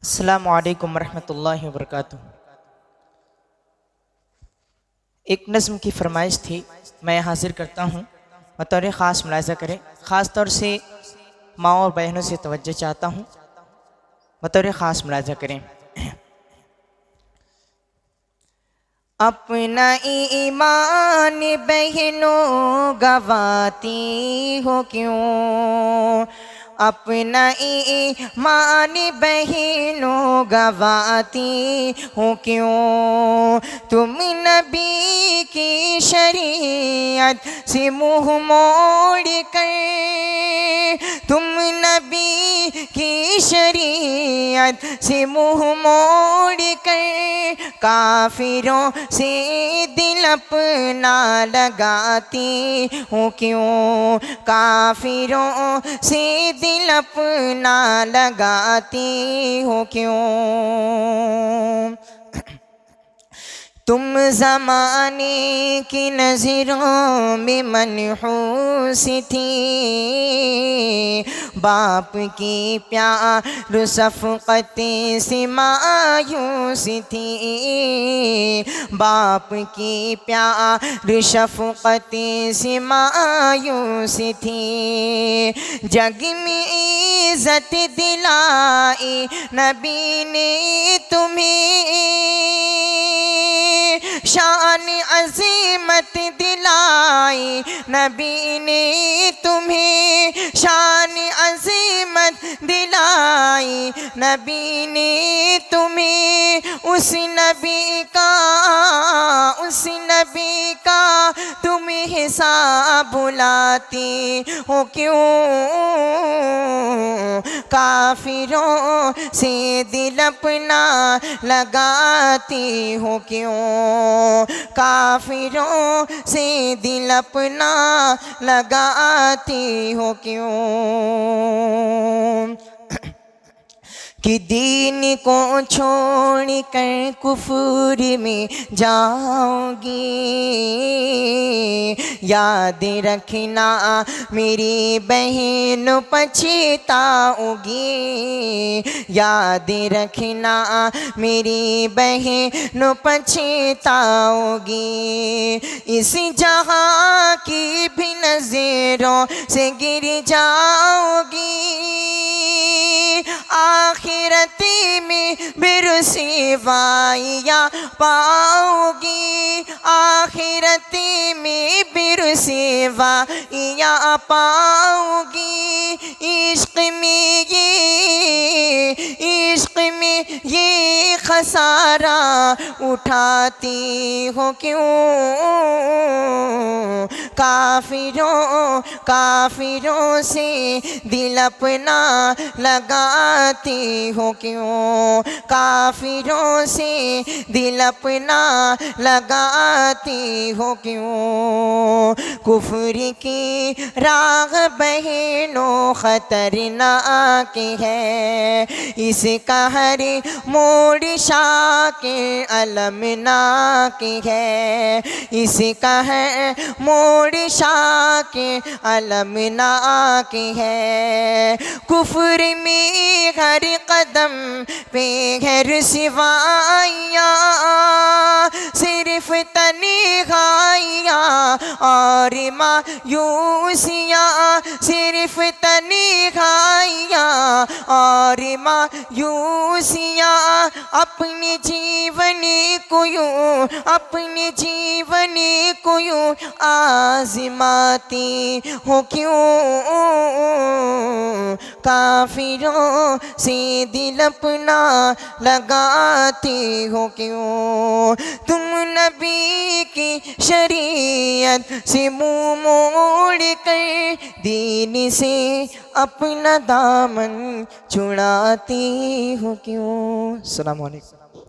السلام علیکم ورحمۃ اللہ وبرکاتہ۔ ایک نظم کی فرمائش تھی، میں حاضر کرتا ہوں، بطور خاص ملاحظہ کریں۔ خاص طور سے ماں اور بہنوں سے توجہ چاہتا ہوں، بطور خاص ملاحظہ کریں۔ اپنا ایمان بہنوں گواتی ہو کیوں، اپنا ایمان بہنوں گواتی ہو کیوں، تم نبی کی شریعت سے منہ موڑ کر، تم نبی کی شریعت سے منہ موڑ کر کافروں سے دل اپنا لگاتی ہوں کیوں، کافروں سے دل اپنا لگاتی ہوں کیوں، تم زمانے کی نظروں میں منحوس تھی، باپ کی پیار شفقت سے مایوس تھی، باپ کی پیار شفقت سے مایوس تھی، جگ میں عزت دلائی نبی نے تمہیں، شان عظمت دلائی نبی نے تمہیں، شان عظمت دلائی نبی نے تمہیں، اس نبی کا تم حساب بلاتی ہو کیوں، کافروں سے دل اپنا لگاتی ہو کیوں، کافروں سے دل اپنا لگاتی ہو کیوں، کہ دین کو چھوڑ کر کفر میں جاؤ گی، یاد رکھنا میری بہن پچھتاؤ گی، یاد رکھنا میری بہن پچھتاؤ گی، اس جہاں کی بھی نظروں سے گر جاؤ گی، آخرت میں بھی رسوائیاں پاؤ گی، آخرت میں بھی رسوائیاں پاؤ گی، عشق میں یہ خسارہ اٹھاتی ہو کیوں، کافروں سے دل اپنا لگاتی ہو کیوں، کافروں سے دل اپنا لگاتی ہو کیوں، کفر کی راہ بہنوں خطرناک ہے، اس کا ہر موڑ شاکر المناک ہے، اس کا ہر موڑ شاکر المناک ہے، کفر میں ہر قدم پہ ہے رسوائیاں، صرف تنہائیاں اور مایوسیاں، صرف تنہائیاں اور مایوسیاں، اپنی جیونی کو یوں آزماتی ہو کیوں، کافروں سے دل اپنا لگاتی ہو کیوں، تم نبی کی شریعت سے منہ موڑ کر دین سے اپنا دامن چھڑاتی ہو کیوں۔ السلام علیکم۔